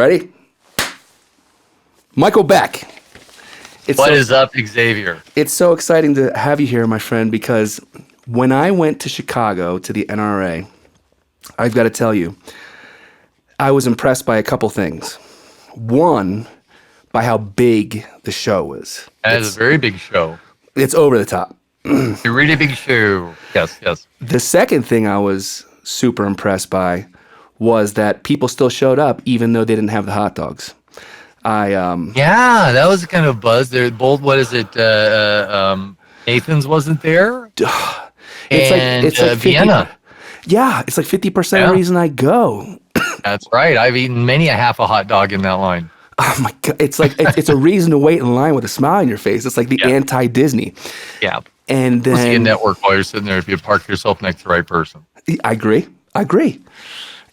Ready? Michael Beck. What is up, Xavier? It's so exciting to have you here, my friend, because when I went to Chicago to the NRA, I've got to tell you, I was impressed by a couple things. One, by how big the show was. That is a very big show. It's over the top. A really big show. Yes. The second thing I was super impressed by was that people still showed up even though they didn't have the hot dogs. Yeah, that was kind of buzz. There, both. What is it? Nathan's wasn't there. It's like Vienna. Yeah, it's like 50% of the reason I go. That's right. I've eaten many a half a hot dog in that line. Oh my God! It's like it's a reason to wait in line with a smile on your face. It's like the anti-Disney. Yeah. And then you can network while you're sitting there if you park yourself next to the right person. I agree.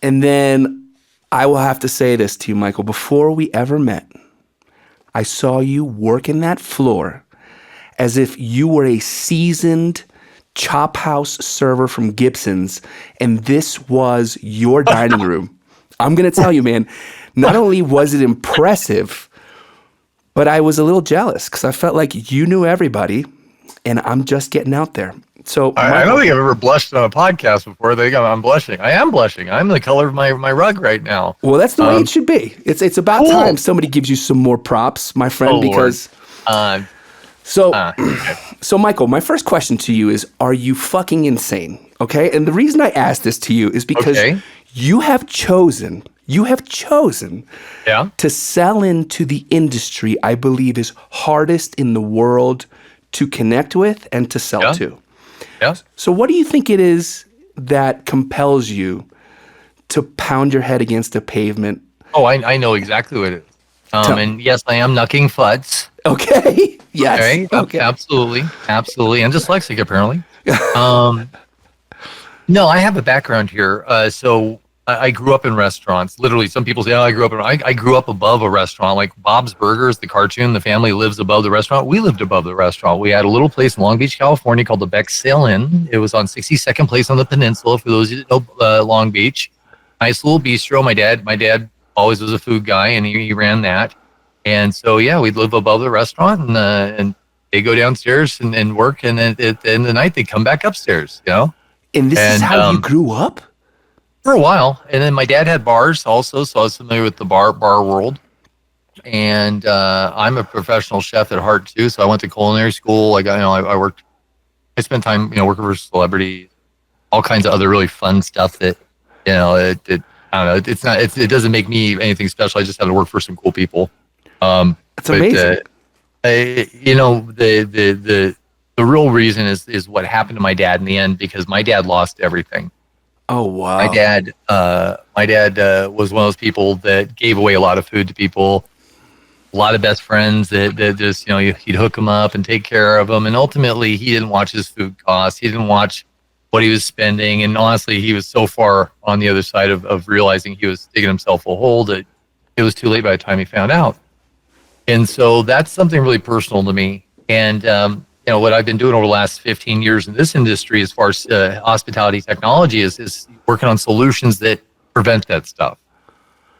And then I will have to say this to you, Michael. Before we ever met, I saw you working that floor as if you were a seasoned chop house server from Gibson's, and this was your dining room. I'm going to tell you, man, not only was it impressive, but I was a little jealous because I felt like you knew everybody, and I'm just getting out there. So I don't think I've ever blushed on a podcast before. I'm blushing. I am blushing. I'm the color of my rug right now. Well, that's the way it should be. It's about time somebody gives you some more props, my friend, because... So, Michael, my first question to you is, are you fucking insane? Okay? And the reason I ask this to you is because you have chosen to sell into the industry I believe is hardest in the world to connect with and to sell to. Yes. So what do you think it is that compels you to pound your head against the pavement? Oh, I know exactly what it is. And yes, I am knucking futs. Okay. Yes. Okay. Absolutely. And dyslexic, apparently. No, I have a background here. So I grew up in restaurants. Literally, some people say, "Oh, I grew up above a restaurant." Like Bob's Burgers, the cartoon, the family lives above the restaurant. We lived above the restaurant. We had a little place in Long Beach, California called the Beck Sail-In. It was on 62nd Place on the peninsula, for those of you that know Long Beach. Nice little bistro. My dad always was a food guy, and he ran that. And so, yeah, we'd live above the restaurant, and they go downstairs and work, and then at the end of the night, they'd come back upstairs, you know? And this is how you grew up? For a while. And then my dad had bars also, so I was familiar with the bar world. And I'm a professional chef at heart, too, so I went to culinary school. I spent time, working for celebrities, all kinds of other really fun stuff that, I don't know, it doesn't make me anything special. I just had to work for some cool people. That's amazing. The real reason is what happened to my dad in the end, because my dad lost everything. Oh, wow. My dad was one of those people that gave away a lot of food to people, a lot of best friends that just, he'd hook them up and take care of them. And ultimately, he didn't watch his food costs. He didn't watch what he was spending. And honestly, he was so far on the other side of realizing he was digging himself a hole that it was too late by the time he found out. And so that's something really personal to me. And, what I've been doing over the last 15 years in this industry as far as hospitality technology is working on solutions that prevent that stuff,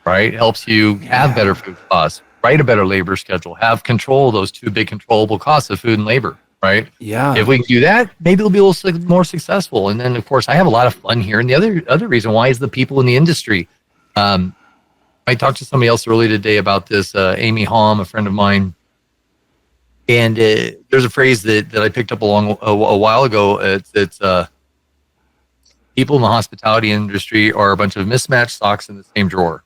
right? It helps you have better food costs, write a better labor schedule, have control of those two big controllable costs of food and labor, right? Yeah. If we can do that, maybe it'll be a little more successful. And then, of course, I have a lot of fun here. And the other reason why is the people in the industry. I talked to somebody else earlier today about this, Amy Halm, a friend of mine. And there's a phrase that I picked up a while ago. It's people in the hospitality industry are a bunch of mismatched socks in the same drawer.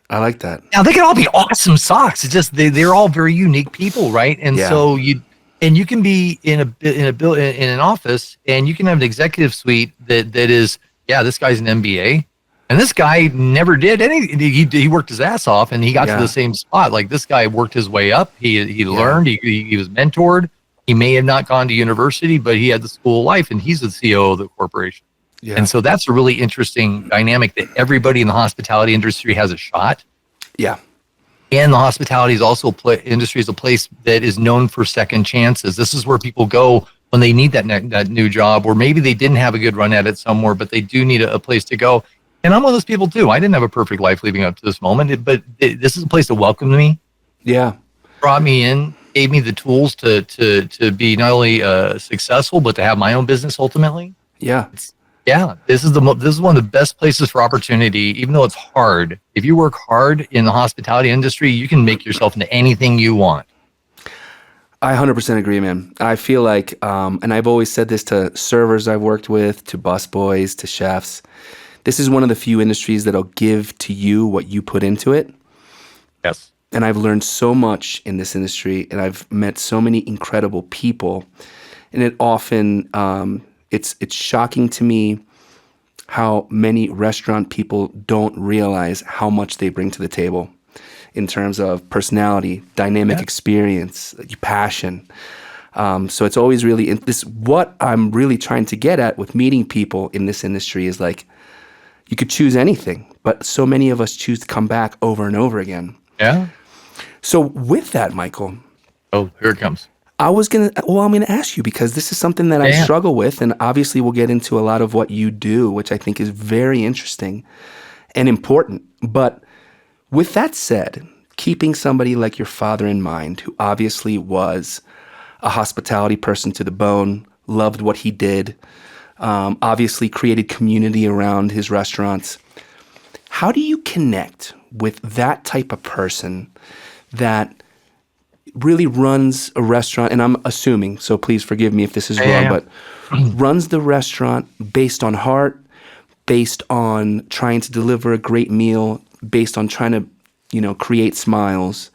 I like that. Now, they can all be awesome socks. It's just they're all very unique people, right? And so you can be in an office, and you can have an executive suite that is, this guy's an MBA. And this guy never did anything. He worked his ass off, and he got to the same spot. Like, this guy worked his way up. He learned. He was mentored. He may have not gone to university, but he had the school of life, and he's the CEO of the corporation. Yeah. And so that's a really interesting dynamic that everybody in the hospitality industry has a shot. Yeah. And the hospitality is also industry is a place that is known for second chances. This is where people go when they need that new job, or maybe they didn't have a good run at it somewhere, but they do need a place to go. And I'm one of those people too. I didn't have a perfect life leading up to this moment, but this is a place that welcomed me, Yeah. brought me in, gave me the tools to be not only successful, but to have my own business ultimately. Yeah. Yeah, this is this is one of the best places for opportunity, even though it's hard. If you work hard in the hospitality industry, you can make yourself into anything you want. I 100% agree, man. I feel like, and I've always said this to servers I've worked with, to busboys, to chefs. This is one of the few industries that'll give to you what you put into it. Yes. And I've learned so much in this industry, and I've met so many incredible people. And it often, it's shocking to me how many restaurant people don't realize how much they bring to the table in terms of personality, dynamic experience, passion. So it's always really what I'm really trying to get at with meeting people in this industry is like, you could choose anything, but so many of us choose to come back over and over again. Yeah. So with that, Michael. Oh, here it comes. I'm going to ask you because this is something that I struggle with, and obviously we'll get into a lot of what you do, which I think is very interesting and important. But with that said, keeping somebody like your father in mind, who obviously was a hospitality person to the bone, loved what he did, obviously created community around his restaurants. How do you connect with that type of person that really runs a restaurant, and I'm assuming, so please forgive me if this is wrong, but runs the restaurant based on heart, based on trying to deliver a great meal, based on trying to, create smiles,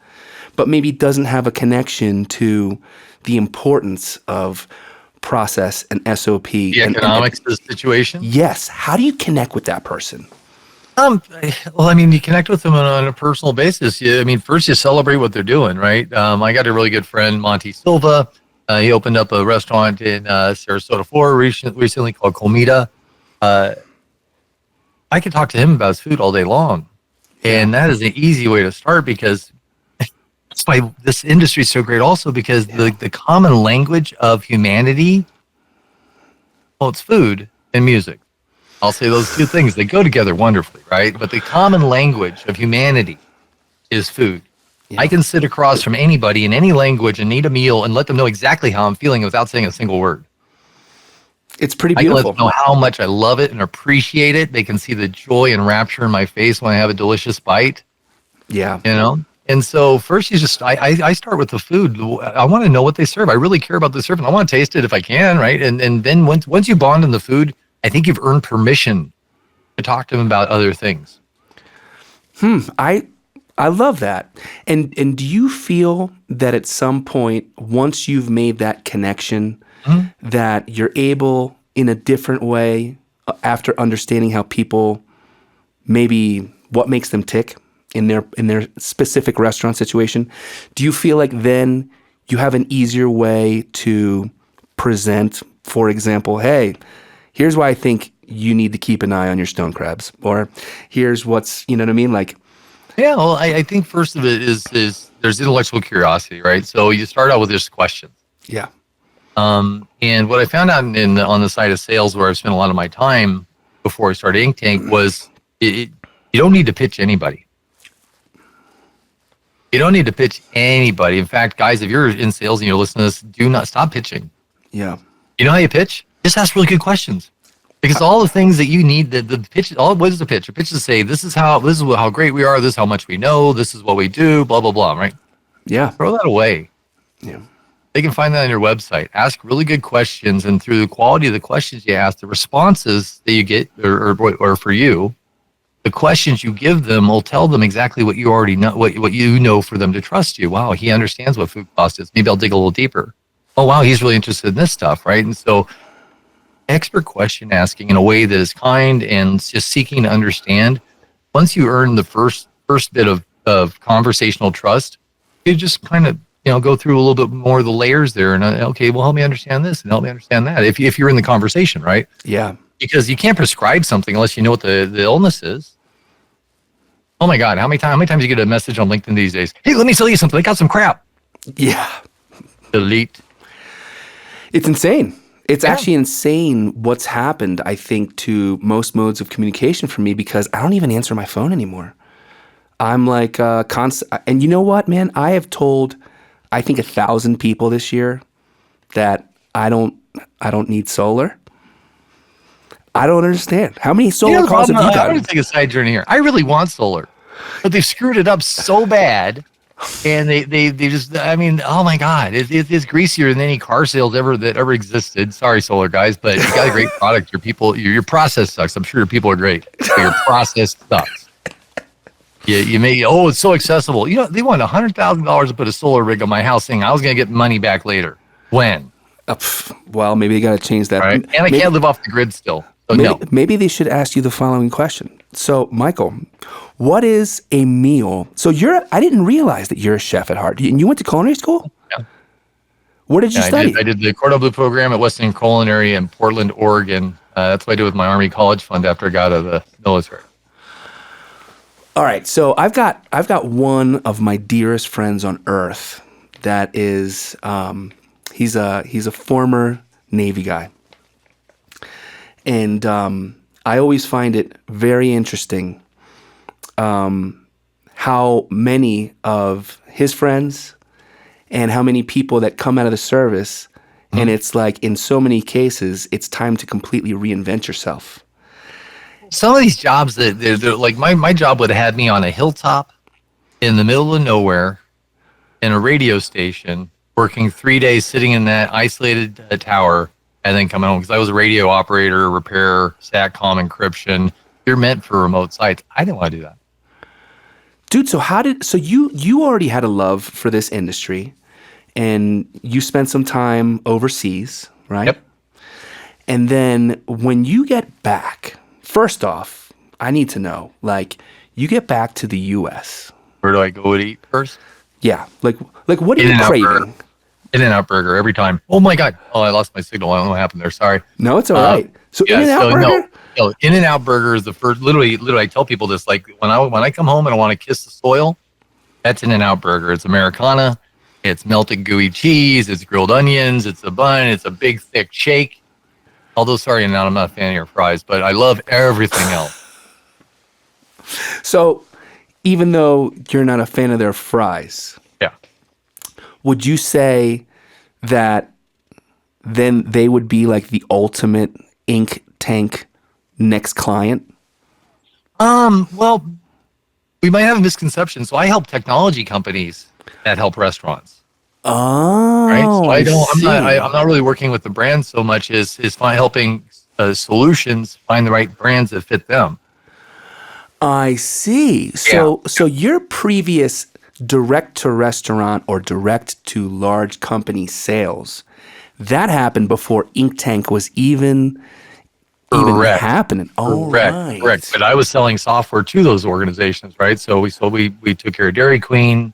but maybe doesn't have a connection to the importance of process and SOP. The economics of the situation? Yes. How do you connect with that person? Well, I mean, you connect with them on a personal basis. First you celebrate what they're doing, right? I got a really good friend, Monty Silva. He opened up a restaurant in Sarasota, Florida recently called Comida. I could talk to him about his food all day long. And that is an easy way to start because that's why this industry is so great also because the common language of humanity, well, it's food and music. I'll say those two things. They go together wonderfully, right? But the common language of humanity is food. Yeah. I can sit across from anybody in any language and eat a meal and let them know exactly how I'm feeling without saying a single word. It's pretty beautiful. I can let them know how much I love it and appreciate it. They can see the joy and rapture in my face when I have a delicious bite. Yeah. And so first I start with the food. I want to know what they serve. I really care about the service. I want to taste it if I can, right? And then once you bond on the food, I think you've earned permission to talk to them about other things. I love that. And do you feel that at some point, once you've made that connection, that you're able in a different way after understanding how people maybe what makes them tick in their specific restaurant situation, do you feel like then you have an easier way to present, for example, hey, here's why I think you need to keep an eye on your stone crabs, or here's what's, you know what I mean? Like, yeah, well, I think first of it is there's intellectual curiosity, right? So you start out with just questions. Yeah. And what I found out on the side of sales, where I spent a lot of my time before I started Inc Tank, was you don't need to pitch anybody. You don't need to pitch anybody. In fact, guys, if you're in sales and you're listening to this, do not stop pitching. Yeah. You know how you pitch? Just ask really good questions. Because all the things that you need, the pitch, what is the pitch? A pitch is to say, this is how great we are, this is how much we know, this is what we do, blah, blah, blah, right? Yeah. Throw that away. Yeah. They can find that on your website. Ask really good questions, and through the quality of the questions you ask, the responses that you get, or for you, the questions you give them will tell them exactly what you already know, what you know for them to trust you. Wow, he understands what food cost is. Maybe I'll dig a little deeper. Oh, wow, he's really interested in this stuff, right? And so expert question asking in a way that is kind and just seeking to understand. Once you earn the first bit of conversational trust, you just kind of go through a little bit more of the layers there, and okay, well, help me understand this and help me understand that. If you're in the conversation, right? Yeah. Because you can't prescribe something unless you know what the illness is. Oh my God, how many times you get a message on LinkedIn these days? Hey, let me sell you something. I got some crap. Yeah. Delete. It's insane. It's actually insane what's happened, I think, to most modes of communication for me because I don't even answer my phone anymore. I'm like constant. And you know what, man? I have told, I think 1,000 people this year that I don't need solar. I don't understand. How many solar calls have you I'm gotten? going to take a side journey here. I really want solar, but they've screwed it up so bad. And they just, I mean, oh my God, it's greasier than any car sales that ever existed. Sorry, solar guys, but you got a great product. Your process sucks. I'm sure your people are great, but your process sucks. You may, it's so accessible. They want $100,000 to put a solar rig on my house saying I was going to get money back later. When? Well, maybe they got to change that. Right? And I can't live off the grid still. So maybe they should ask you the following question. So, Michael, what is a meal? So I didn't realize that you're a chef at heart. And you went to culinary school? Yeah. Where did you study? I did the Cordon Bleu program at Western Culinary in Portland, Oregon. That's what I did with my Army College fund after I got out of the military. All right. So I've got one of my dearest friends on earth that is he's a former Navy guy. And I always find it very interesting how many of his friends and how many people that come out of the service, and it's like in so many cases, it's time to completely reinvent yourself. Some of these jobs that they're like my job would have had me on a hilltop in the middle of nowhere in a radio station, working 3 days sitting in that isolated tower. And then coming home because I was a radio operator, repair, SATCOM encryption. You're meant for remote sites. I didn't want to do that, dude. So you already had a love for this industry, and you spent some time overseas, right? Yep. And then when you get back, first off, I need to know, like, you get back to the U.S. Where do I go to eat first? Yeah, like what are you craving? In-N-Out Burger every time. Oh my God! Oh, I lost my signal. I don't know what happened there. Sorry. No, it's all right. So In-N-Out Burger. No, In-N-Out Burger is the first. Literally, I tell people this. Like when I come home and I want to kiss the soil, that's In-N-Out Burger. It's Americana. It's melted gooey cheese. It's grilled onions. It's a bun. It's a big thick shake. Although, sorry, In-N-Out, I'm not a fan of your fries, but I love everything else. So, even though you're not a fan of their fries. Yeah. Would you say that then they would be like the ultimate Inc Tank next client? Well, we might have a misconception. So I help technology companies that help restaurants. Oh, right. So I'm not really working with the brands so much as helping solutions find the right brands that fit them. I see. So your previous direct to restaurant or direct to large company sales, that happened before Inc Tank was even happening. Oh, right. Correct. But I was selling software to those organizations, right? So we took care of Dairy Queen,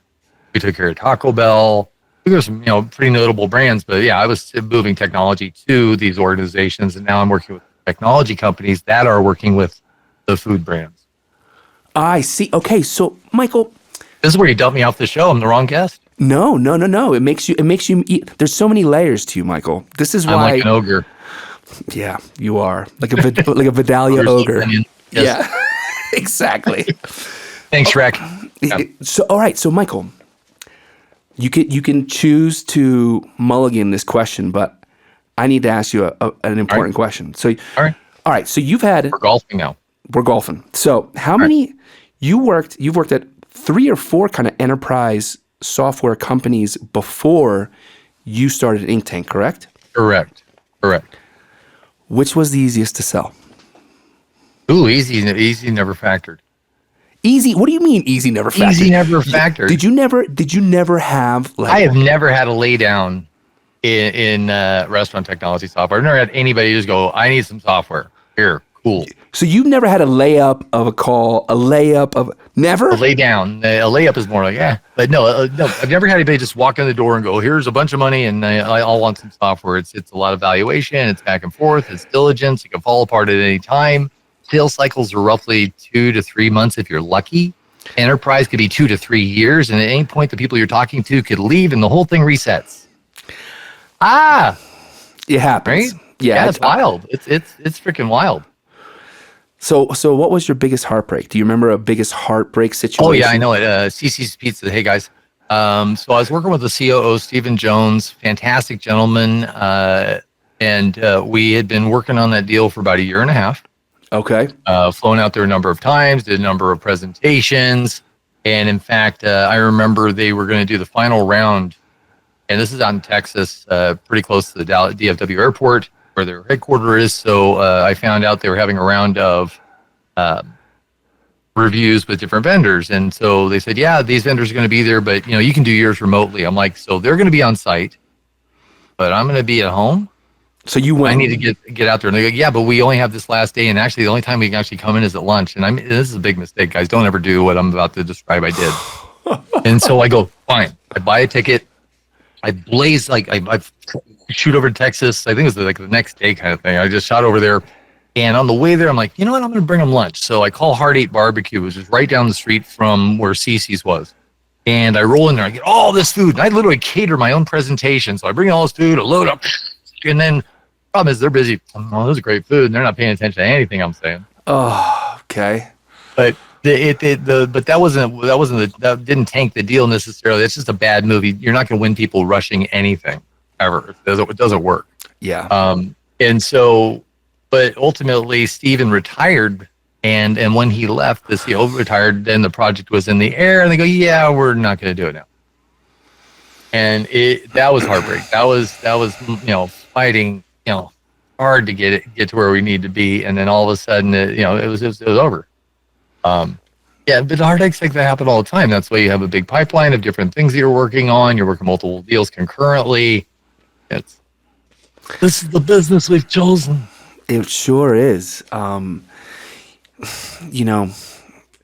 we took care of Taco Bell. There's some pretty notable brands, but yeah, I was moving technology to these organizations, and now I'm working with technology companies that are working with the food brands. I see. Okay, so Michael. This is where you dump me off the show. I'm the wrong guest. No. It makes you eat. There's so many layers to you, Michael. This is why. I'm like an ogre. Yeah, you are like a Vidalia ogre. Yes. Yeah, exactly. Thanks, Shrek. Yeah. So, all right. So, Michael, you can choose to mulligan this question, but I need to ask you an important question. So, all right. So we're golfing now. We're golfing. So, how many you've worked at 3 or 4 kind of enterprise software companies before you started Inc Tank, correct? Correct. Which was the easiest to sell? Ooh, easy never factored. Easy? What do you mean easy never factored? Easy never factored. Did you never have like? I have never had a lay down in restaurant technology software. I've never had anybody just go, I need some software. Here, cool. So you've never had a layup of a call, a layup of never? A lay down. A layup is more like, But no, I've never had anybody just walk in the door and go, here's a bunch of money and I'll want some software. It's a lot of valuation. It's back and forth. It's diligence. It can fall apart at any time. Sales cycles are roughly 2 to 3 months if you're lucky. Enterprise could be 2 to 3 years. And at any point, the people you're talking to could leave and the whole thing resets. It happens. Right? Yeah. Yeah, it's wild. It's freaking wild. So what was your biggest heartbreak? Do you remember a biggest heartbreak Oh yeah, I situation? know it. CC's Pizza. Hey guys. So I was working with the COO, Stephen Jones, fantastic gentleman, and we had been working on that deal for about a year and a half. Okay. Flown out there a number of times, did a number of presentations, and in fact, I remember they were going to do the final round, and this is out in Texas, pretty close to the Dallas DFW airport where their headquarters is. So I found out they were having a round of reviews with different vendors, and so they said, "Yeah, these vendors are going to be there, but you can do yours remotely." I'm like, "So they're going to be on site, but I'm going to be at home." So you I went. need to get out there. And they go, "Yeah, but we only have this last day, and actually the only time we can actually come in is at lunch." And this is a big mistake, guys. Don't ever do what I'm about to describe I did. And so I go, fine. I buy a ticket. I blaze, I shoot over to Texas. I think it was like the next day kind of thing. I just shot over there. And on the way there, I'm like, you know what? I'm going to bring them lunch. So I call Heart 8 Barbecue, which is right down the street from where Cece's was. And I roll in there. I get all this food. And I literally cater my own presentation. So I bring all this food, I load up. And then problem is they're busy. Oh, this is great food. And they're not paying attention to anything I'm saying. Oh, okay. But but that didn't tank the deal necessarily. It's just a bad movie. You're not going to win people rushing anything ever. It doesn't work. Yeah. And so, but ultimately Steven retired, and when he left, the CEO retired, then the project was in the air, and they go, yeah, we're not going to do it now. And that was heartbreak. That was fighting hard to get to where we need to be, and then all of a sudden it was over. Yeah, but heartaches like that happen all the time. That's why you have a big pipeline of different things that you're working on. You're working multiple deals concurrently. This is the business we've chosen. It sure is.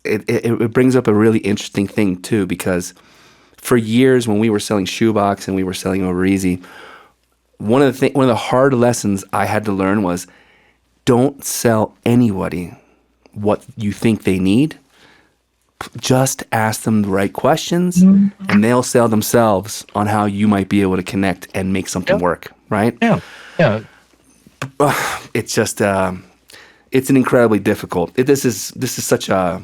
It brings up a really interesting thing too, because for years when we were selling Shoebox and we were selling Over Easy, one of the hard lessons I had to learn was don't sell anybody what you think they need. Just ask them the right questions, and they'll sell themselves on how you might be able to connect and make something work. Right? Yeah. It's just it's an incredibly difficult. This is such a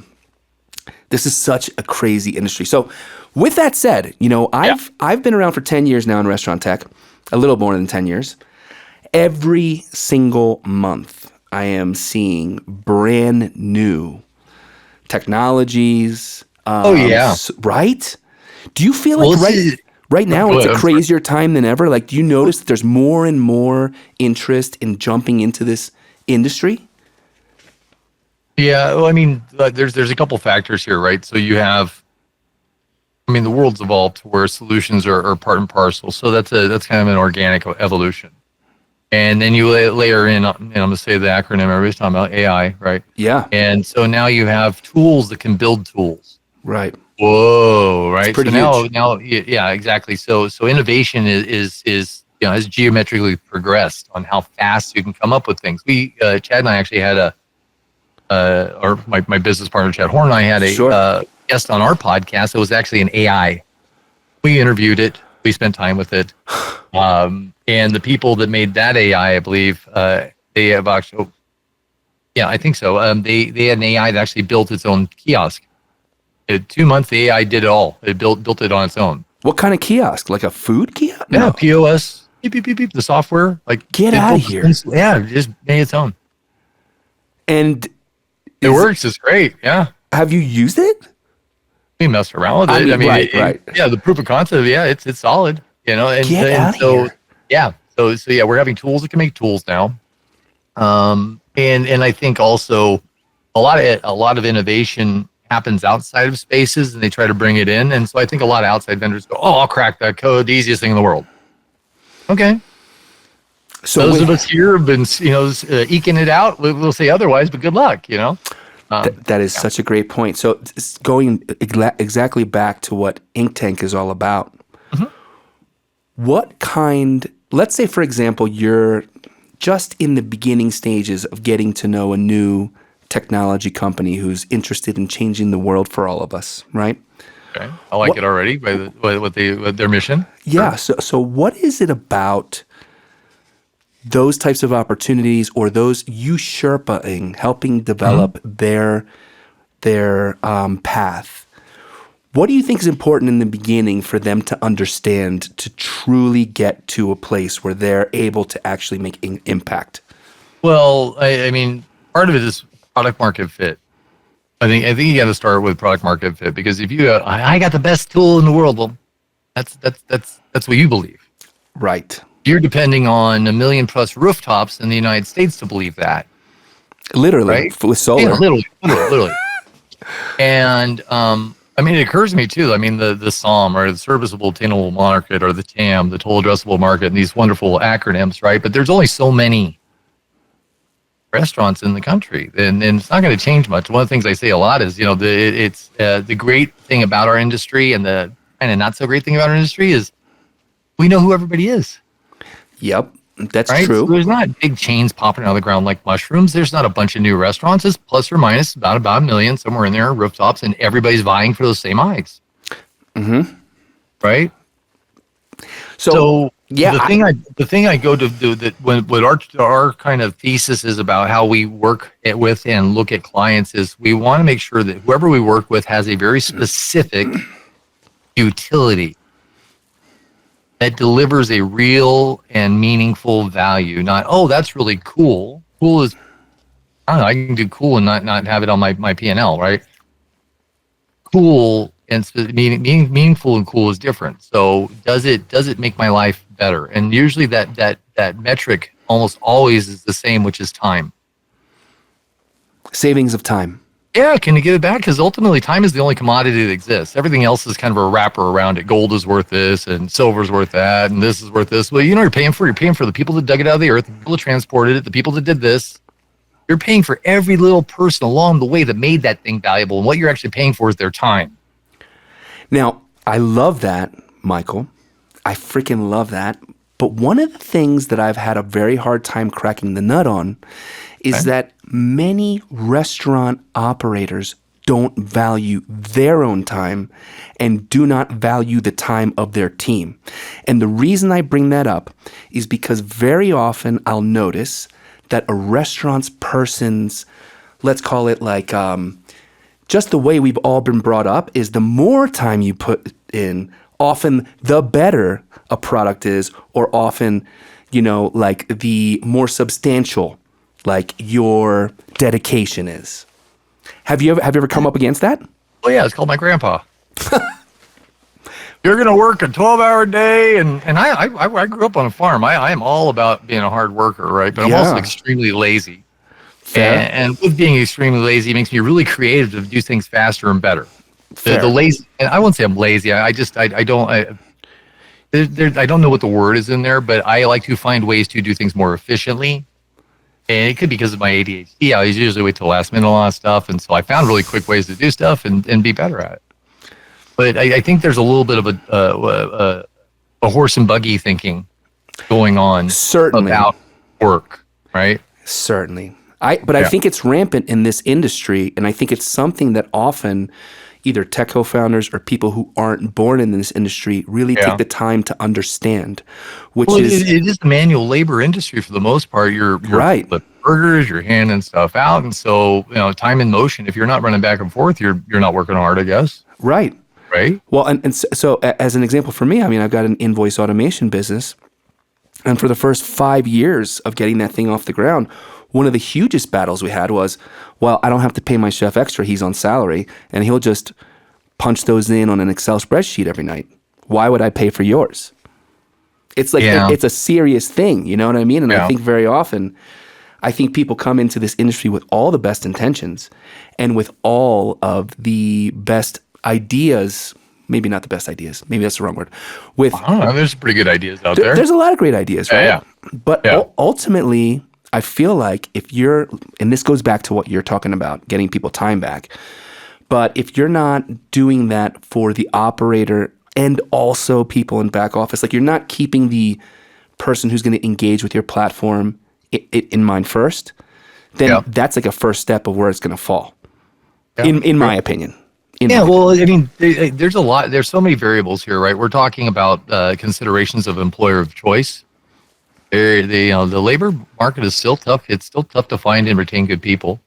crazy industry. So, with that said, I've been around for 10 years now in restaurant tech, a little more than 10 years. Every single month, I am seeing brand new technologies. Right? Do you feel like right now it's a crazier time than ever? Like, do you notice that there's more and more interest in jumping into this industry? Yeah, well, I mean, there's a couple factors here, right? So you have, the world's evolved to where solutions are part and parcel. So that's kind of an organic evolution. And then you layer in, I'm going to say the acronym everybody's talking about, AI, right? Yeah. And so now you have tools that can build tools. Right. Whoa, right? It's pretty so now, huge. yeah, exactly. So innovation is has geometrically progressed on how fast you can come up with things. We, Chad and I actually had or my business partner, Chad Horn, and I had a guest on our podcast that was actually an AI. We interviewed it. We spent time with it. And the people that made that AI, I believe, they have actually, I think so. They had an AI that actually built its own kiosk. In 2 months, the AI did it all. It built it on its own. What kind of kiosk? Like a food kiosk? Yeah, POS. Beep, beep, beep, beep. The software. Like, get out of here. Yeah, it just made its own. And it works. It's great. Yeah. Have you used it? We messed around with it. Right. Yeah, the proof of concept. Yeah, it's solid. And get out of here. Yeah. So yeah, we're having tools that can make tools now. And I think also a lot of innovation happens outside of spaces, and they try to bring it in. And so I think a lot of outside vendors go, "Oh, I'll crack that code, the easiest thing in the world." Okay. So those of us here have been, eking it out. We'll say otherwise, but good luck. That is such a great point. So going exactly back to what Inc Tank is all about. Mm-hmm. Let's say, for example, you're just in the beginning stages of getting to know a new technology company who's interested in changing the world for all of us, right? Okay. I like it already with their mission. Yeah. So what is it about those types of opportunities, or those you Sherpaing, helping develop their path, what do you think is important in the beginning for them to understand to truly get to a place where they're able to actually make impact? Well, I mean, part of it is product market fit. I think you got to start with product market fit, because if you I got the best tool in the world, well, that's what you believe. Right. You're depending on 1 million plus rooftops in the United States to believe that. Literally, right? with solar. Yeah, literally. And I mean, it occurs to me too. I mean, the SOM, or the serviceable attainable market, or the TAM, the total addressable market, and these wonderful acronyms, right? But there's only so many restaurants in the country, and it's not going to change much. One of the things I say a lot is, it's the great thing about our industry, and the kind of not so great thing about our industry is we know who everybody is. Yep, that's right? true. So there's not big chains popping out of the ground like mushrooms. There's not a bunch of new restaurants. It's plus or minus about 1 million, somewhere in there, rooftops, and everybody's vying for those same eyes. Mm-hmm. Right? So yeah, the thing I go to do that what our kind of thesis is about how we work with and look at clients is we want to make sure that whoever we work with has a very specific utility that delivers a real and meaningful value. Not, oh, that's really cool. Cool is, I don't know, I can do cool and not have it on my P&L, right? Cool and meaningful and cool is different. So does it make my life better? And usually that metric almost always is the same, which is time. Savings of time. Yeah, can you get it back? Because ultimately, time is the only commodity that exists. Everything else is kind of a wrapper around it. Gold is worth this, and silver is worth that, and this is worth this. Well, you're paying for the people that dug it out of the earth, the people that transported it, the people that did this. You're paying for every little person along the way that made that thing valuable, and what you're actually paying for is their time. Now, I love that, Michael. I freaking love that. But one of the things that I've had a very hard time cracking the nut on is that many restaurant operators don't value their own time and do not value the time of their team. And the reason I bring that up is because very often I'll notice that a restaurant's person's, let's call it like, just the way we've all been brought up is the more time you put in, often the better a product is, or often, like the more substantial like your dedication is. Have you ever come up against that? Oh yeah, it's called my grandpa. You're going to work a 12-hour day, and I grew up on a farm. I am all about being a hard worker, right? But I'm also extremely lazy. And with being extremely lazy, it makes me really creative to do things faster and better. The lazy, and I won't say I'm lazy. I don't know what the word is in there, but I like to find ways to do things more efficiently. And it could be because of my ADHD. I usually wait till the last minute on a lot of stuff. And so I found really quick ways to do stuff and be better at it. But I think there's a little bit of a horse and buggy thinking going on about work, right? Certainly. I think it's rampant in this industry. And I think it's something that often either tech co-founders or people who aren't born in this industry really take the time to understand, it is the manual labor industry for the most part. You're right. Flipping burgers, you're handing stuff out, and so time in motion. If you're not running back and forth, you're not working hard, I guess. Right. Well, and so as an example for me, I mean, I've got an invoice automation business, and for the first 5 years of getting that thing off the ground, one of the hugest battles we had was, well, I don't have to pay my chef extra. He's on salary, and he'll just punch those in on an Excel spreadsheet every night. Why would I pay for yours? It's like it's a serious thing, you know what I mean? And I think very often, people come into this industry with all the best intentions and with all of the best ideas. Maybe not the best ideas. Maybe that's the wrong word. I don't know. There's pretty good ideas out there. There's a lot of great ideas, right? Yeah. But ultimately, I feel like and this goes back to what you're talking about, getting people time back. But if you're not doing that for the operator and also people in back office, like you're not keeping the person who's going to engage with your platform in mind first, then that's like a first step of where it's going to fall, in my opinion. Well, I mean, there's so many variables here, right? We're talking about considerations of employer of choice. The labor market is still tough. It's still tough to find and retain good people.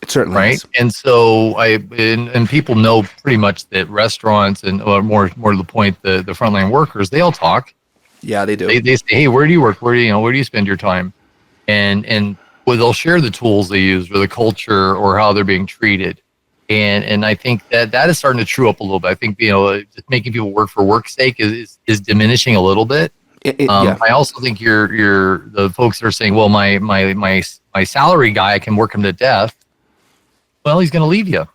It certainly Right. is. And so and people know pretty much that restaurants and or more to the point, the frontline workers, they all talk. Yeah, they do. They say, hey, where do you work? Where do you spend your time? And well, they'll share the tools they use or the culture or how they're being treated. And I think that is starting to true up a little bit. I think, just making people work for work's sake is diminishing a little bit. Yeah. I also think you're the folks that are saying, well, my salary guy, I can work him to death. Well, he's going to leave you.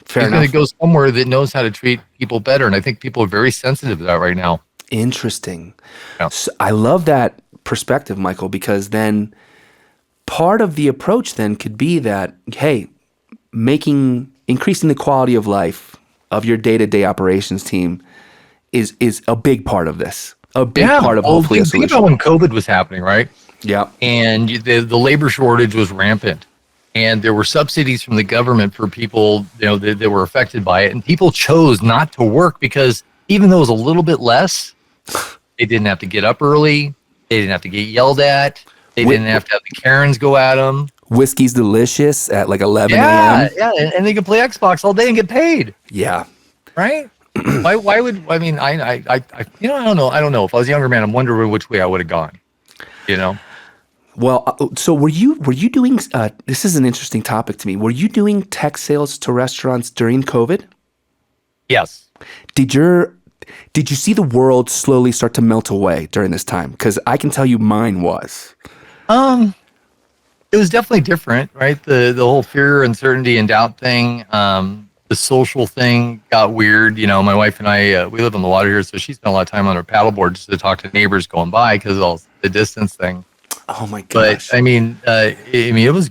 Fair he's enough. going to go somewhere that knows how to treat people better. And I think people are very sensitive to that right now. Interesting. Yeah. So I love that perspective, Michael, because then part of the approach then could be that, hey, increasing the quality of life of your day-to-day operations team is a big part of this. A big part of hopefully a think solution. about when COVID was happening, right? Yeah. And the labor shortage was rampant. And there were subsidies from the government for people, that were affected by it. And people chose not to work because even though it was a little bit less, they didn't have to get up early. They didn't have to get yelled at. They didn't have to have the Karens go at them. Whiskey's delicious at like 11 Yeah, a.m. yeah, and they can play Xbox all day and get paid, Yeah. right? Why would I mean I don't know. If I was a younger man, I'm wondering which way I would have gone. Well, so were you doing, this is an interesting topic to me. Were you doing tech sales to restaurants during COVID? Yes. Did you see the world slowly start to melt away during this time? Because I can tell you mine was. It was definitely different, right? The whole fear, uncertainty, and doubt thing. The social thing got weird. My wife and I, we live on the water here, so she spent a lot of time on her paddleboard just to talk to neighbors going by because of all the distance thing. Oh my gosh! But it was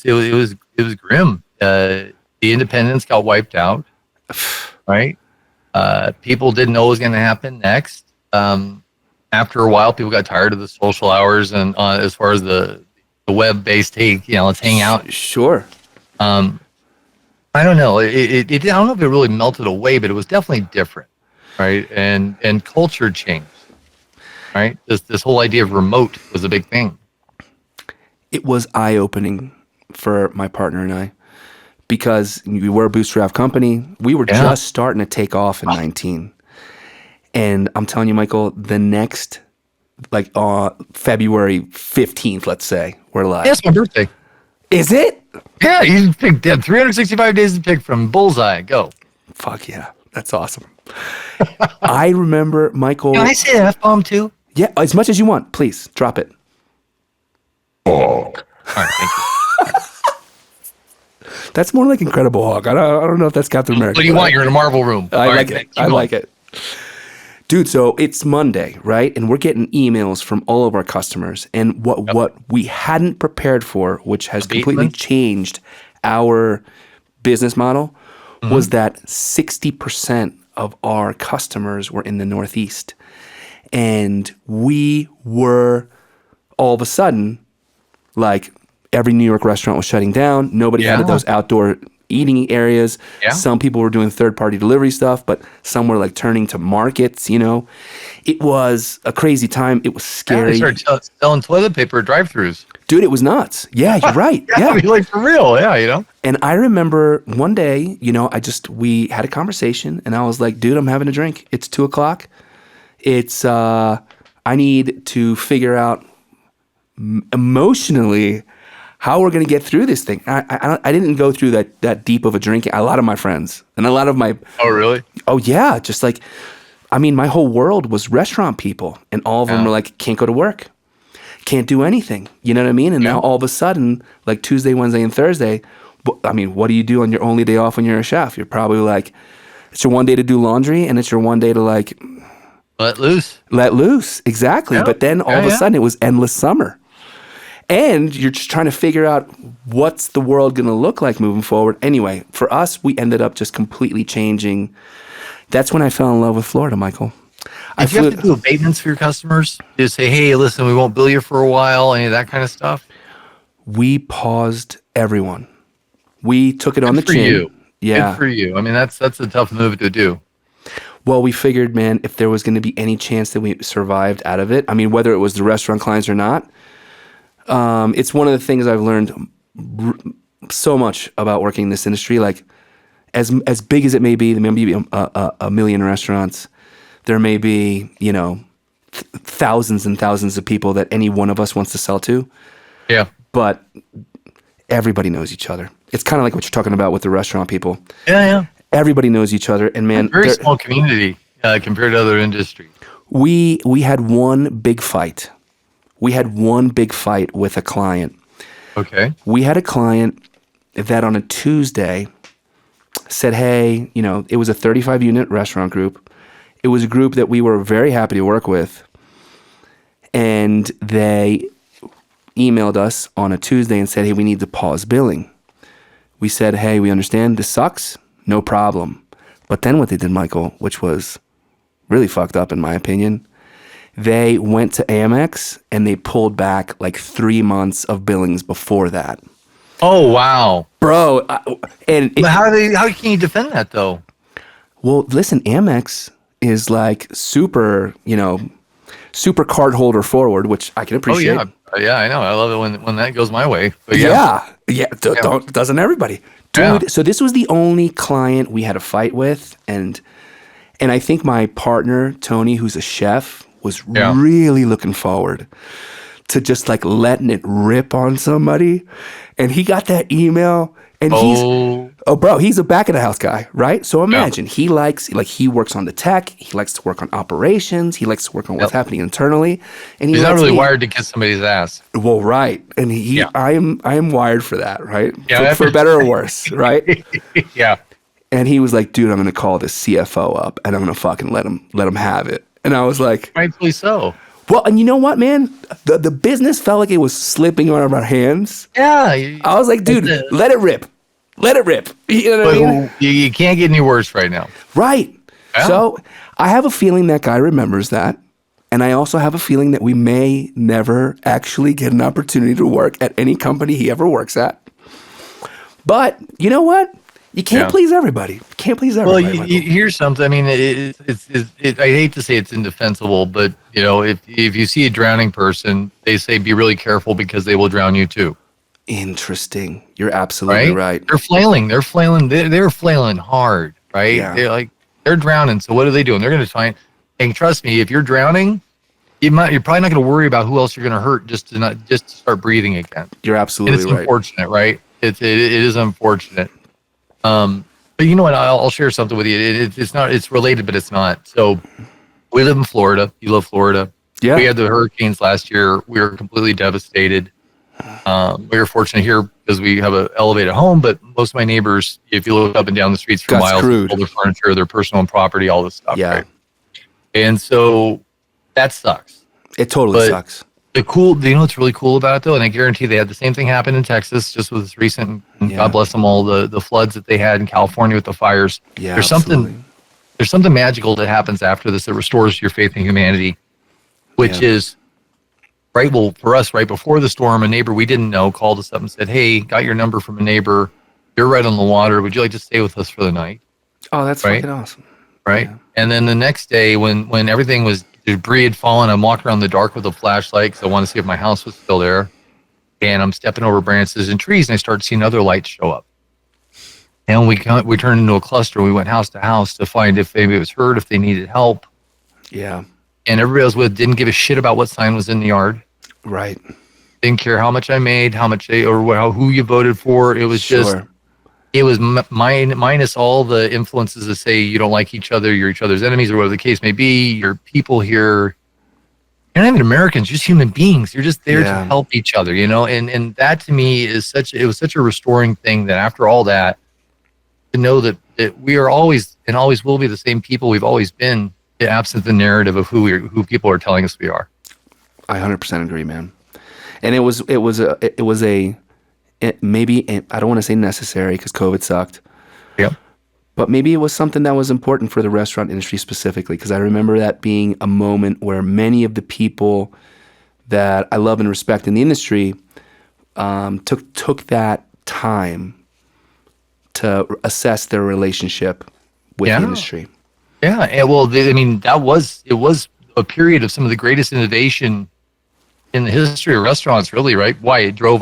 it was grim. The independence got wiped out, right? People didn't know what was going to happen next. After a while, people got tired of the social hours and as far as the web-based, hey, let's hang out. Sure. I don't know. I don't know if it really melted away, but it was definitely different, right? And culture changed, right? This whole idea of remote was a big thing. It was eye-opening for my partner and I because we were a bootstrap company. We were just starting to take off in 19. And I'm telling you, Michael, the next, February 15th, let's say, we're live. Yeah, it's my birthday. Is it? Yeah, you picked 365 days to pick from. Bullseye. Go. Fuck yeah. That's awesome. I remember, Michael. Can I say an F-bomb too? Yeah, as much as you want. Please, drop it. All right, thank you. That's more like Incredible Hulk. I don't know if that's Captain America. What do you want? You're in a Marvel room. I like it. I like it. Dude, so it's Monday, right? And we're getting emails from all of our customers. And what we hadn't prepared for, which has completely changed our business model, was that 60% of our customers were in the Northeast. And we were all of a sudden, every New York restaurant was shutting down. Nobody had those outdoor eating areas. Yeah. Some people were doing third-party delivery stuff, but some were turning to markets, It was a crazy time. It was scary. Yeah, they started selling toilet paper at drive-thrus. Dude, it was nuts. Yeah, you're right. Yeah. For real. Yeah, And I remember one day, we had a conversation and I was like, dude, I'm having a drink. It's 2:00. It's, I need to figure out emotionally how we're going to get through this thing. I didn't go through that deep of a drink. A lot of my friends and a lot of my... Oh, really? Oh, yeah. Just my whole world was restaurant people and all of them were can't go to work, can't do anything. You know what I mean? And now all of a sudden, Tuesday, Wednesday, and Thursday, what do you do on your only day off when you're a chef? You're probably it's your one day to do laundry and it's your one day to let loose. Let loose. Exactly. But then all of a sudden it was endless summer. And you're just trying to figure out what's the world going to look like moving forward. Anyway, for us, we ended up just completely changing. That's when I fell in love with Florida, Michael. Did you have to do abatements for your customers? Just say, hey, listen, we won't bill you for a while, any of that kind of stuff? We paused everyone. We took it on the chin. You. Yeah. Good for you. That's a tough move to do. Well, we figured, man, if there was going to be any chance that we survived out of it, I mean, whether it was the restaurant clients or not, it's one of the things I've learned so much about working in this industry. Like, as big as it may be, there may be a million restaurants. There may be, thousands and thousands of people that any one of us wants to sell to. Yeah. But everybody knows each other. It's kind of like what you're talking about with the restaurant people. Yeah. Everybody knows each other, and man, Very small community compared to other industries. We had one big fight. We had one big fight with a client. Okay. We had a client that on a Tuesday said, hey, it was a 35-unit restaurant group. It was a group that we were very happy to work with. And they emailed us on a Tuesday and said, hey, we need to pause billing. We said, hey, we understand this sucks. No problem. But then what they did, Michael, which was really fucked up in my opinion, they went to Amex and they pulled back like 3 months of billings before that. Oh, wow. Bro. But how can you defend that though? Well, listen, Amex is like super card holder forward, which I can appreciate. Oh, yeah. Yeah, I know. I love it when that goes my way. But Doesn't everybody? Dude, yeah. So this was the only client we had a fight with, and I think my partner, Tony, who's a chef, was really looking forward to just like letting it rip on somebody. And he got that email, and he's a back of the house guy, right? So imagine he works on the tech, he likes to work on operations, he likes to work on what's happening internally, and he's not really wired to kiss somebody's ass. Well, right, and I am wired for that, right? Yeah, for better or worse, right? Yeah. And he was like, "Dude, I'm gonna call the CFO up, and I'm gonna fucking let him have it." And I was like, "Rightfully so." Well, and you know what, man? The business felt like it was slipping out of our hands. Yeah. I was like, dude, let it rip. Let it rip. You know what I mean? You can't get any worse right now. Right. Yeah. So I have a feeling that guy remembers that. And I also have a feeling that we may never actually get an opportunity to work at any company he ever works at. But you know what? You can't please everybody. You can't please everybody. Well, here's something. I mean, I hate to say it's indefensible, but if you see a drowning person, they say be really careful because they will drown you too. Interesting. You're absolutely right. They're flailing. They're flailing hard, right? Yeah. They're drowning. So what are they doing? They're going to try and trust me. If you're drowning, you're probably not going to worry about who else you're going to hurt just to start breathing again. You're absolutely right. It's unfortunate, right? It is unfortunate. But you know what? I'll share something with you. It's related, but it's not. So we live in Florida. You love Florida. Yeah. We had the hurricanes last year. We were completely devastated. We were fortunate here because we have an elevated home, but most of my neighbors, if you look up and down the streets for miles, all their furniture, their personal property, all this stuff. Yeah. Right? And so that sucks. It totally sucks. What's really cool about it though, and I guarantee they had the same thing happen in Texas, just with this recent, God bless them all, the floods that they had in California with the fires. Yeah, there's something magical that happens after this that restores your faith in humanity, which is for us, right before the storm, a neighbor we didn't know called us up and said, "Hey, got your number from a neighbor. You're right on the water. Would you like to stay with us for the night?" Oh, that's fucking awesome. Right. Yeah. And then the next day when everything was, debris had fallen, I'm walking around in the dark with a flashlight because I want to see if my house was still there. And I'm stepping over branches and trees, and I started seeing other lights show up. And we turned into a cluster. We went house to house to find if anybody was hurt, if they needed help. Yeah. And everybody I was with didn't give a shit about what sign was in the yard. Right. Didn't care how much I made, who you voted for. It was just, it was minus all the influences that say you don't like each other, you're each other's enemies, or whatever the case may be. You're people here. You're not even Americans, you're just human beings. You're just there to help each other, and that to me is such a restoring thing that after all that, to know that we are always and always will be the same people we've always been, absent the narrative of who people are telling us we are. I 100% agree, man. And it was maybe, I don't want to say necessary because COVID sucked. Yep. But maybe it was something that was important for the restaurant industry specifically, because I remember that being a moment where many of the people that I love and respect in the industry took that time to assess their relationship with the industry. Yeah, and well, I mean, it was a period of some of the greatest innovation in the history of restaurants, really, right? Why it drove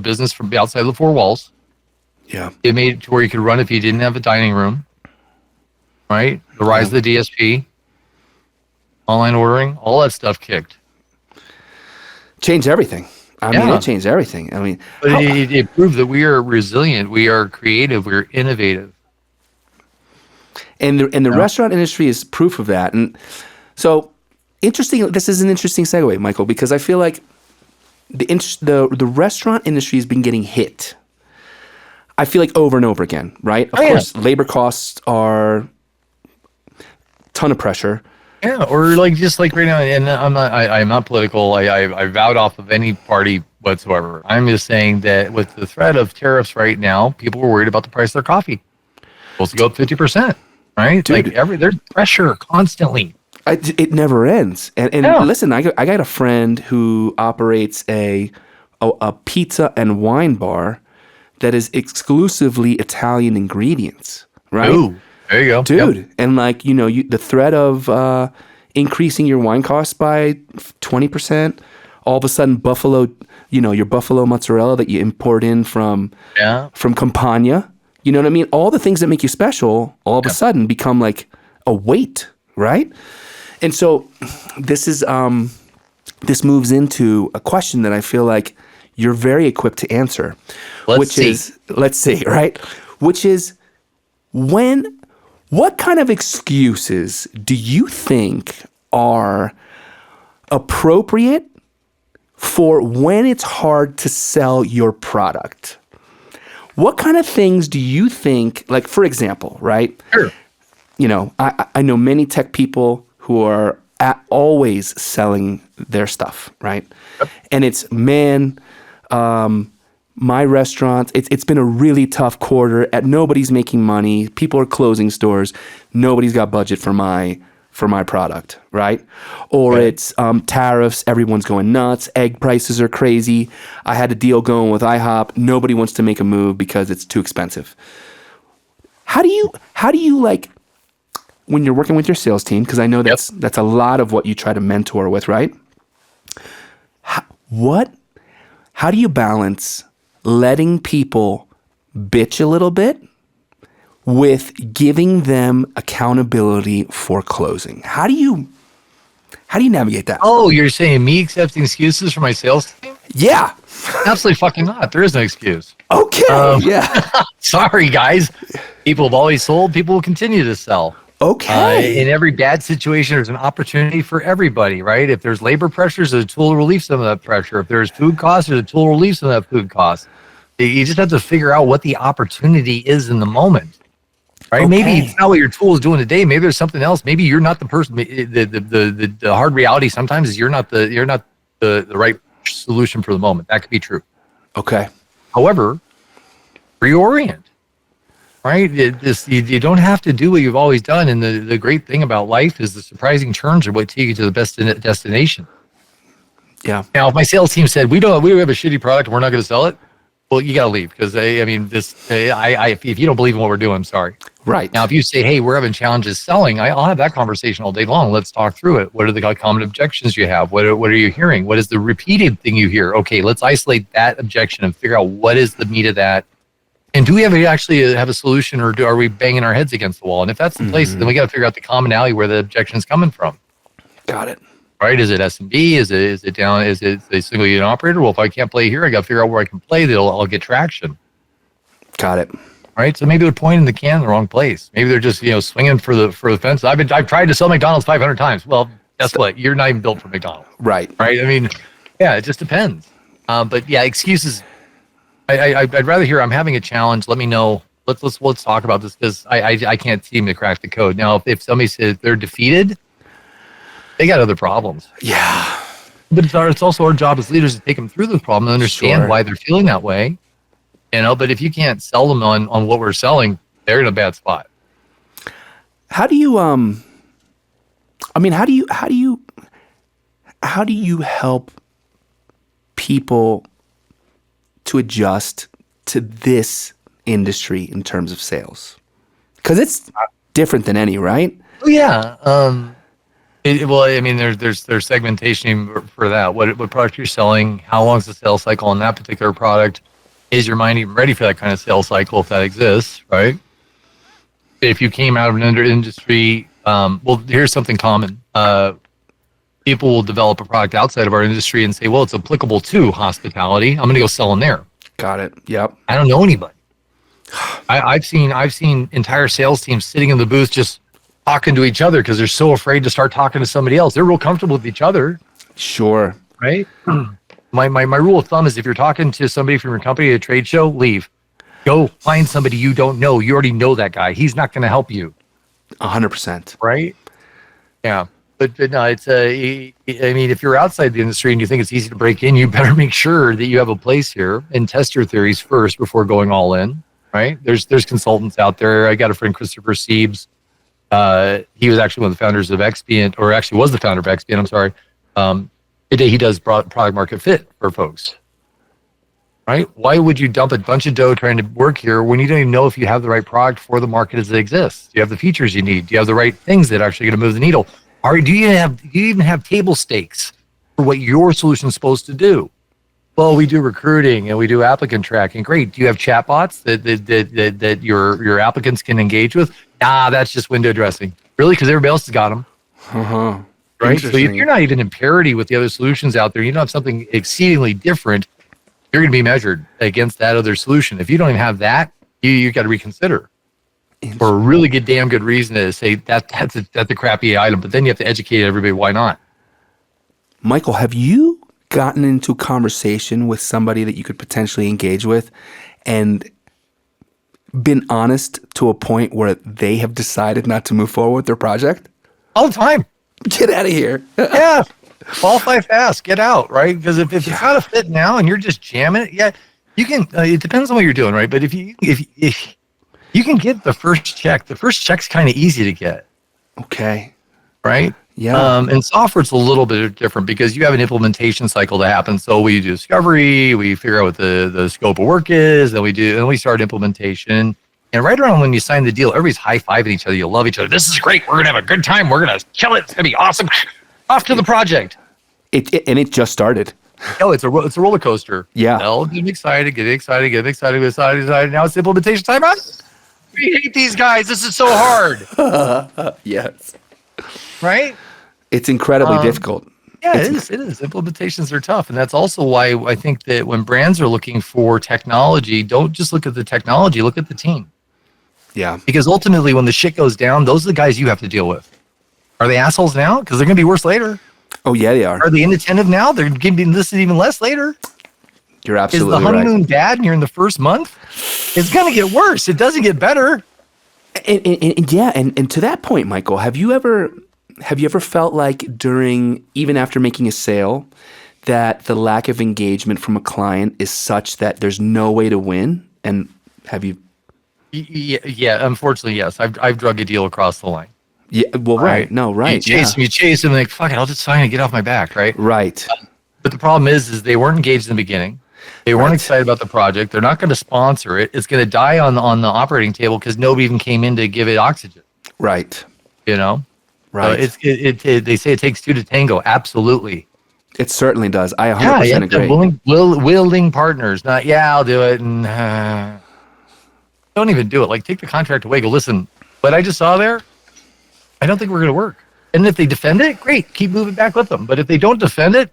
business from outside the four walls. Yeah. It made it to where you could run if you didn't have a dining room, right? The rise of the DSP, online ordering, all that stuff kicked. Changed everything. I mean, it changed everything. I mean, but it proved that we are resilient, we are creative, we're innovative. And the restaurant industry is proof of that. And so, interesting. This is an interesting segue, Michael, because I feel like the restaurant industry has been getting hit. I feel like over and over again, right? Of course, labor costs are a ton of pressure. Yeah, or like just like right now, and I'm not political. I vowed off of any party whatsoever. I'm just saying that with the threat of tariffs right now, people were worried about the price of their coffee. Supposed to go up 50%, right? Dude, like there's pressure constantly. It never ends. And listen, I got a friend who operates a pizza and wine bar that is exclusively Italian ingredients, right? Ooh. There you go. Dude. And like, the threat of increasing your wine costs by 20%, all of a sudden Buffalo, your Buffalo mozzarella that you import in from Campania, you know what I mean? All the things that make you special all of a sudden become like a weight, right? And so this moves into a question that I feel like you're very equipped to answer, let's see, right? Which is what kind of excuses do you think are appropriate for when it's hard to sell your product? What kind of things do you think, like, for example, right? Sure. I know many tech people who are always selling their stuff, right? Yep. And it's, my restaurant, it's been a really tough quarter. Nobody's making money. People are closing stores. Nobody's got budget for my product, right? Or it's tariffs. Everyone's going nuts. Egg prices are crazy. I had a deal going with IHOP. Nobody wants to make a move because it's too expensive. How do you like when you're working with your sales team? Because I know that's a lot of what you try to mentor with, right? How do you balance letting people bitch a little bit with giving them accountability for closing? How do you navigate that? Oh, you're saying me accepting excuses for my sales team? Yeah. Absolutely fucking not. There is no excuse. Okay. Yeah. Sorry, guys. People have always sold. People will continue to sell. Okay. In every bad situation, there's an opportunity for everybody, right? If there's labor pressures, there's a tool to relieve some of that pressure. If there's food costs, there's a tool to relieve some of that food cost. You just have to figure out what the opportunity is in the moment, right? Okay. Maybe it's not what your tool is doing today. Maybe there's something else. Maybe you're not the person. The hard reality sometimes is you're not the right solution for the moment. That could be true. Okay. However, reorient. Right? You don't have to do what you've always done. And the great thing about life is the surprising turns are what take you to the best destination. Yeah. Now, if my sales team said, we have a shitty product and we're not going to sell it, well, you got to leave because if you don't believe in what we're doing, I'm sorry. Right. Now, if you say, hey, we're having challenges selling, I'll have that conversation all day long. Let's talk through it. What are the common objections you have? What are you hearing? What is the repeated thing you hear? Okay, let's isolate that objection and figure out what is the meat of that. And do we actually have a solution, or are we banging our heads against the wall? And if that's the place, then we got to figure out the commonality where the objection is coming from. Got it. Right? Is it S&B? Is it a single unit operator? Well, if I can't play here, I got to figure out where I can play that I'll get traction. Got it. Right? So maybe they're pointing the can in the wrong place. Maybe they're just swinging for the fence. I've tried to sell McDonald's 500 times. Well, guess what? You're not even built for McDonald's. Right. Right? I mean, yeah, it just depends. But yeah, excuses. I'd rather hear I'm having a challenge. Let me know. Let's talk about this because I can't seem to crack the code. Now, if somebody says they're defeated, they got other problems. Yeah. But it's also our job as leaders to take them through those problems and understand why they're feeling that way. But if you can't sell them on what we're selling, they're in a bad spot. How do you how do you help people to adjust to this industry in terms of sales? Because it's different than any, right? Oh yeah. Well, I mean, there's segmentation for that. What product you're selling? How long's the sales cycle on that particular product? Is your mind even ready for that kind of sales cycle if that exists, right? If you came out of an industry, well, here's something common. People will develop a product outside of our industry and say, well, it's applicable to hospitality. I'm going to go sell in there. Got it. Yep. I don't know anybody. I've seen entire sales teams sitting in the booth just talking to each other because they're so afraid to start talking to somebody else. They're real comfortable with each other. Sure. Right? My rule of thumb is if you're talking to somebody from your company at a trade show, leave. Go find somebody you don't know. You already know that guy. He's not going to help you. 100%. Right? Yeah. But no, it's I mean, if you're outside the industry and you think it's easy to break in, you better make sure that you have a place here and test your theories first before going all in. Right? There's consultants out there. I got a friend, Christopher Siebes. He was actually one of the founders of Expient, or actually was the founder of Expient. I'm sorry. Today he does product market fit for folks. Right? Why would you dump a bunch of dough trying to work here when you don't even know if you have the right product for the market as it exists? Do you have the features you need? Do you have the right things that are actually going to move the needle? Do you even have table stakes for what your solution is supposed to do? Well, we do recruiting and we do applicant tracking. Great. Do you have chatbots that your applicants can engage with? Nah, that's just window dressing. Really? Because everybody else has got them. Uh-huh. Right? So if you're not even in parity with the other solutions out there, you don't have something exceedingly different, you're going to be measured against that other solution. If you don't even have that, you got to reconsider for a really damn good reason to say that's a crappy item. But then you have to educate everybody why not. Michael, have you gotten into conversation with somebody that you could potentially engage with and been honest to a point where they have decided not to move forward with their project? All the time. Get out of here. Yeah. Qualify fast. Get out, right? Because if it's not a fit now and you're just jamming it, yeah, you can. It depends on what you're doing, right? But if you can get the first check's kind of easy to get. Okay. Right? Yeah. And software's a little bit different because you have an implementation cycle that happens. So we do discovery, we figure out what the scope of work is, then we start implementation. And right around when you sign the deal, everybody's high-fiving each other. You love each other. This is great. We're going to have a good time. We're going to kill it. It's going to be awesome. Off to the project. It just started. Oh, it's a roller coaster. Yeah. Well, get excited. Now it's implementation time. We hate these guys. This is so hard. Yes. Right? It's incredibly difficult. Yeah, it is. Implementations are tough. And that's also why I think that when brands are looking for technology, don't just look at the technology, look at the team. Yeah. Because ultimately, when the shit goes down, those are the guys you have to deal with. Are they assholes now? Because they're going to be worse later. Oh, yeah, they are. Are they inattentive now? They're going to be listed even less later. You're absolutely right. Is the honeymoon bad and you're in the first month? It's going to get worse. It doesn't get better. And to that point, Michael, have you ever felt like even after making a sale, that the lack of engagement from a client is such that there's no way to win? And have you? Yeah, unfortunately, yes. I've drug a deal across the line. Yeah, well, right. No, right. You chase them, like, fuck it, I'll just sign and get off my back, right? Right. But the problem is they weren't engaged in the beginning. They weren't excited about the project. They're not going to sponsor it. It's going to die on the operating table because nobody even came in to give it oxygen. Right. You know? Right. They say it takes two to tango. Absolutely. It certainly does. I 100% agree. Willing partners. Not, I'll do it. And don't even do it. Like, take the contract away. Go, listen, what I just saw there, I don't think we're going to work. And if they defend it, great. Keep moving back with them. But if they don't defend it,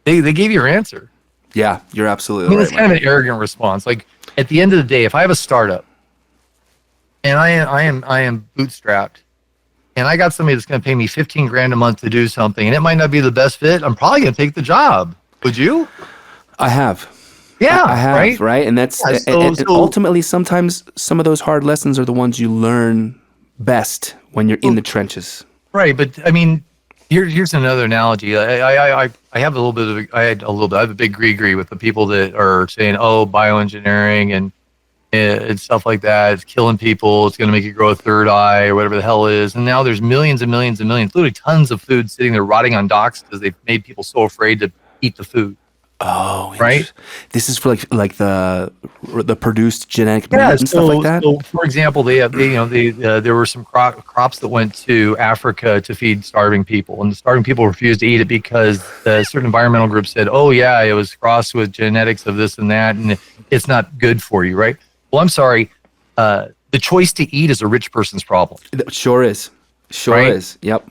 they gave you your answer. Yeah, you're absolutely right. It's kind of an arrogant response. Like, at the end of the day, if I have a startup and I am bootstrapped and I got somebody that's going to pay me $15,000 a month to do something and it might not be the best fit, I'm probably going to take the job. Would you? I have. Yeah, I have, right? And that's and ultimately sometimes some of those hard lessons are the ones you learn best when you're in the trenches. Right, but I mean, here's another analogy. I have I have a big agree with the people that are saying, oh, bioengineering and stuff like that, it's killing people, it's going to make you grow a third eye or whatever the hell it is. And now there's millions and millions and millions, literally tons of food sitting there rotting on docks because they've made people so afraid to eat the food. Oh, right? this is for like the produced genetic meat Yeah, and stuff like that. so for example, there were some crops that went to Africa to feed starving people, and the starving people refused to eat it because certain environmental groups said, "Oh yeah, it was crossed with genetics of this and that, and it's not good for you." Right? Well, I'm sorry. The choice to eat is a rich person's problem, It sure is. Sure right? is. Yep.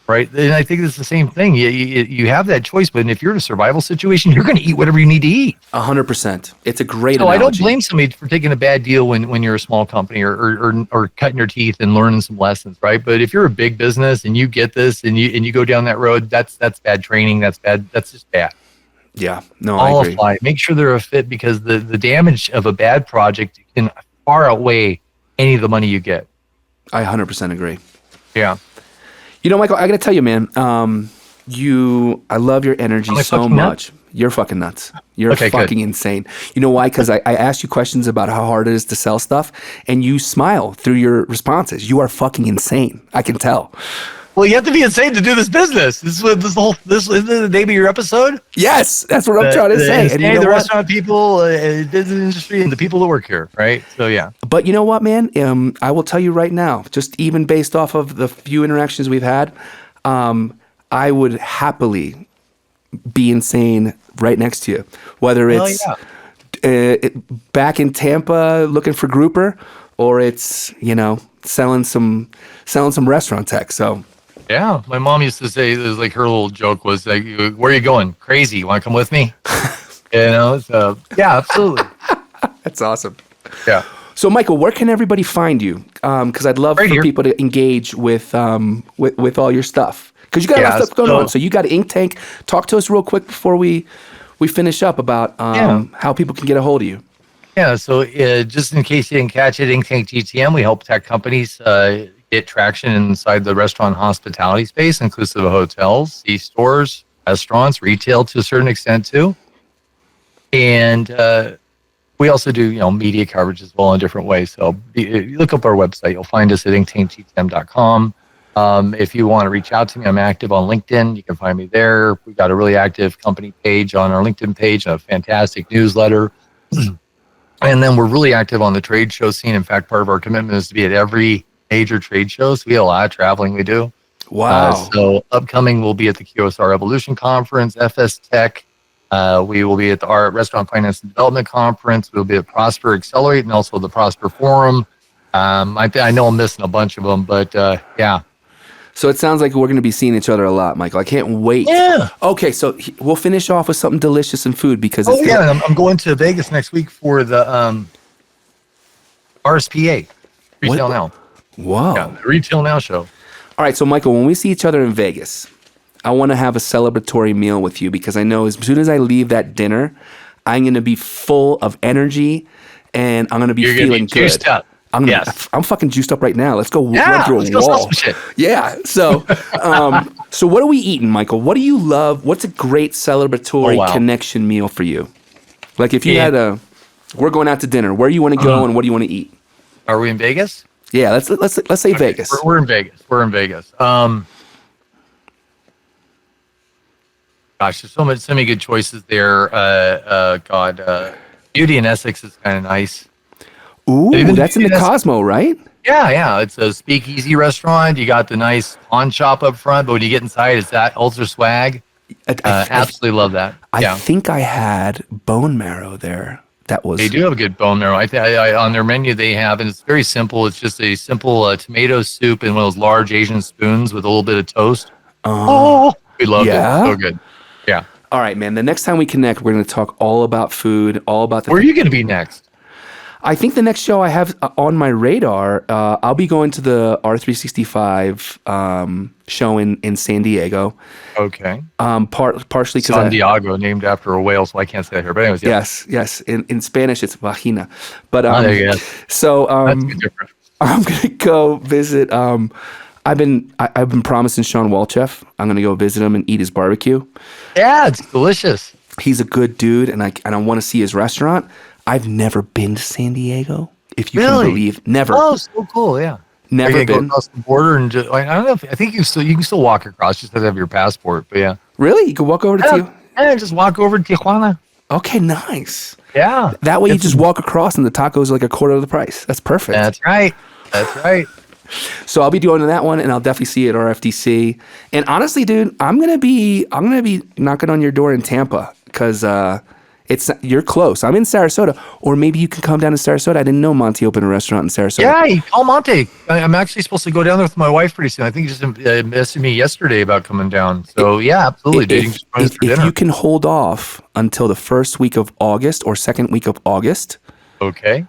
Right? And I think it's the same thing. You have that choice, but if you're in a survival situation, you're going to eat whatever you need to eat. 100%. It's a great So I don't analogy. blame somebody for taking a bad deal when you're a small company or cutting your teeth and learning some lessons, right? But if you're a big business and you get this and you go down that road, that's bad training. That's bad. That's just bad. Yeah. No, I All agree. apply. Make sure they're a fit because the damage of a bad project can far outweigh any of the money you get. I 100% agree. Yeah. You know, Michael, I got to tell you, man, I love your energy Am I so fucking much. nuts? You're fucking nuts. You're Okay, fucking insane. You know why? Because I asked you questions about how hard it is to sell stuff, and you smile through your responses. You are fucking insane. I can tell. Well, you have to be insane to do this business. This is what this is the name of your episode. Yes, that's what I'm trying to say. And you know the what? restaurant people, business industry, and the people that work here, right? So yeah. But you know what, man? I will tell you right now, just even based off of the few interactions we've had, I would happily be insane right next to you. Whether it's back in Tampa looking for grouper, or it's selling some restaurant tech. So. Yeah, my mom used to say, it was like her little joke was like, "Where are you going? Crazy? You want to come with me?" So yeah, absolutely. That's awesome. Yeah. So, Michael, where can everybody find you? Because I'd love for people to engage with all your stuff. Because you got a lot of stuff going on. So you got Inc Tank. Talk to us real quick before we finish up about how people can get a hold of you. Yeah. So just in case you didn't catch it, Inc Tank GTM, we help tech companies get traction inside the restaurant hospitality space, inclusive of hotels, C-stores, restaurants, retail to a certain extent too. And we also do, media coverage as well in different ways. So you look up our website, you'll find us at inktankgtm.com. If you want to reach out to me, I'm active on LinkedIn. You can find me there. We've got a really active company page on our LinkedIn page, a fantastic newsletter. And then we're really active on the trade show scene. In fact, part of our commitment is to be at every major trade shows. We have a lot of traveling we do. Wow. So upcoming, we'll be at the QSR Evolution Conference, FS Tech. We will be at the Restaurant Finance and Development Conference. We'll be at Prosper Accelerate and also the Prosper Forum. I know I'm missing a bunch of them, but yeah. So it sounds like we're going to be seeing each other a lot, Michael. I can't wait. Yeah. Okay, so we'll finish off with something delicious and food because I'm going to Vegas next week for the RSPA, Retail Now. Whoa. Yeah, the Retail Now show. All right, so Michael, when we see each other in Vegas, I want to have a celebratory meal with you because I know as soon as I leave that dinner, I'm going to be full of energy and I'm going to be feeling good. Juiced up. I'm fucking juiced up right now. Let's go run through a let's go wall. sell some shit. Yeah. So, so what are we eating, Michael? What do you love? What's a great celebratory connection meal for you? Like if you had we're going out to dinner. Where do you want to go and what do you want to eat? Are we in Vegas? Yeah. Let's say Vegas. We're in Vegas. We're in Vegas. Gosh, there's so many good choices there. Beauty in Essex is kind of nice. Ooh, that's in the Cosmo, right? Yeah. It's a speakeasy restaurant. You got the nice pawn shop up front, but when you get inside, it's that ultra swag. Absolutely love that. I think I had bone marrow there. They do have a good bone marrow. On their menu they have, and it's very simple. It's just a simple tomato soup in one of those large Asian spoons with a little bit of toast. We love it. So good. Yeah. All right, man. The next time we connect, we're going to talk all about food, all about Where are you going to be next? I think the next show I have on my radar, I'll be going to the R365 show in San Diego. Okay. Partially because San Diego, named after a whale, so I can't say it here. But anyways, yes. In Spanish, it's vagina. But so that's different. I'm gonna go visit. I've been promising Sean Walchef. I'm gonna go visit him and eat his barbecue. Yeah, it's delicious. He's a good dude, and I want to see his restaurant. I've never been to San Diego, if you can believe. Never. Oh, so cool, yeah. Never been. Go across the border and just, I don't know. I think you can still walk across. Just have to have your passport, but yeah. Really? You can walk over to Yeah, just walk over to Tijuana. Okay, nice. Yeah. That way you just walk across and the tacos are like a quarter of the price. That's perfect. That's right. That's right. So I'll be doing that one, and I'll definitely see you at RFDC. And honestly, dude, I'm gonna be knocking on your door in Tampa because you're close. I'm in Sarasota, or maybe you can come down to Sarasota. I didn't know Monty opened a restaurant in Sarasota. Yeah, call Monte. I'm actually supposed to go down there with my wife pretty soon. I think he just messaged me yesterday about coming down. So yeah, absolutely, dude. You can just join us for dinner. If you can hold off until the first week of August or second week of August, okay,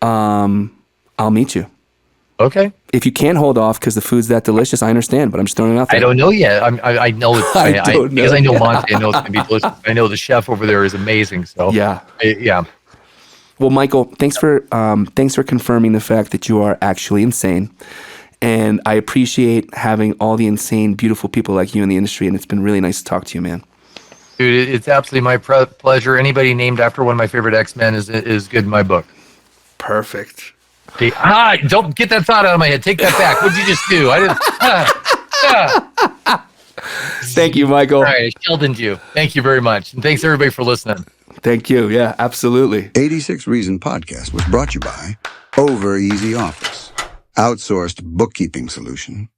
I'll meet you. Okay. If you can't hold off because the food's that delicious, I understand, but I'm just throwing it out there. I don't know yet. I know it's because I know Monte. I know it's gonna be delicious. I know the chef over there is amazing. So yeah. Well, Michael, thanks for confirming the fact that you are actually insane, and I appreciate having all the insane, beautiful people like you in the industry. And it's been really nice to talk to you, man. Dude, it's absolutely my pleasure. Anybody named after one of my favorite X-Men is good in my book. Perfect. Don't get that thought out of my head. Take that back. What did you just do? Thank you, Michael. All right, I Sheldoned you. Thank you very much. And thanks everybody for listening. Thank you. Yeah, absolutely. 86 Reason Podcast was brought to you by Over Easy Office, outsourced bookkeeping solution